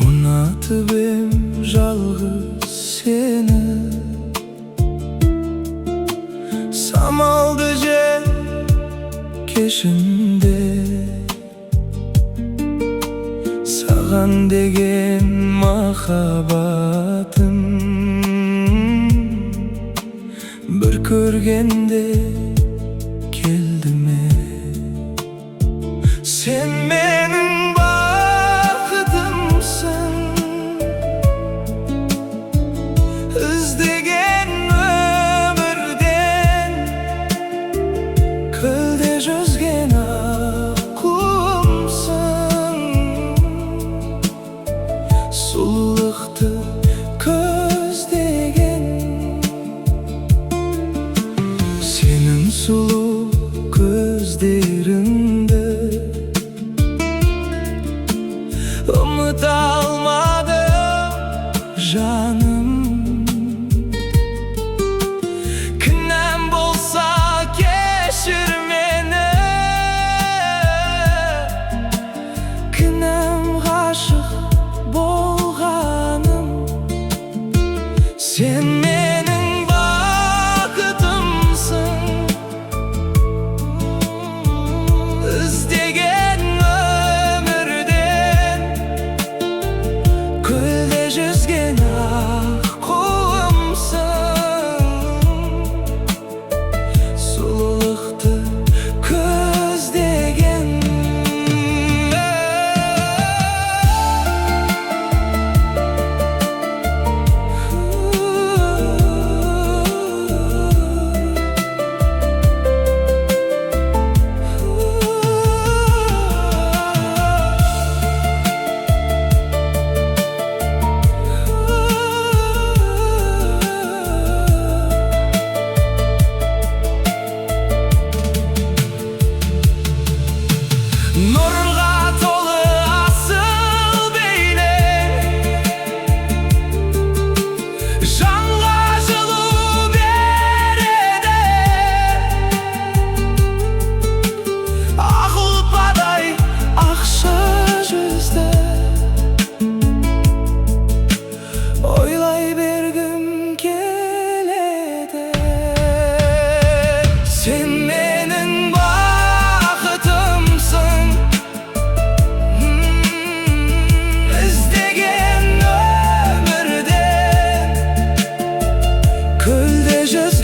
Unatıbım жалғыз seni, самалды жел кешінде, саған деген махаббатым бір көргенде келді ме? Sen менің бақытымсың, іздеген өмірден көлде жүзген аққуымсың. Сұлулықты көздеген, сенің сұлу көздеріңді ұмыта алмадым жаным. Кінәм болса кешір мені, кінәм ғашық болғаным. Sen менің бақытымсың, іздеген өмірден көлде жүзген аққуымсың. Сұлулықты көздеген. Nurға толы асыл бейнең, жанға жылу береді. Ақ ұлпадай ақша жүзді, ойлай бергім келеді. Sen менің бақытымсың, іздеген өмірден көлде жүз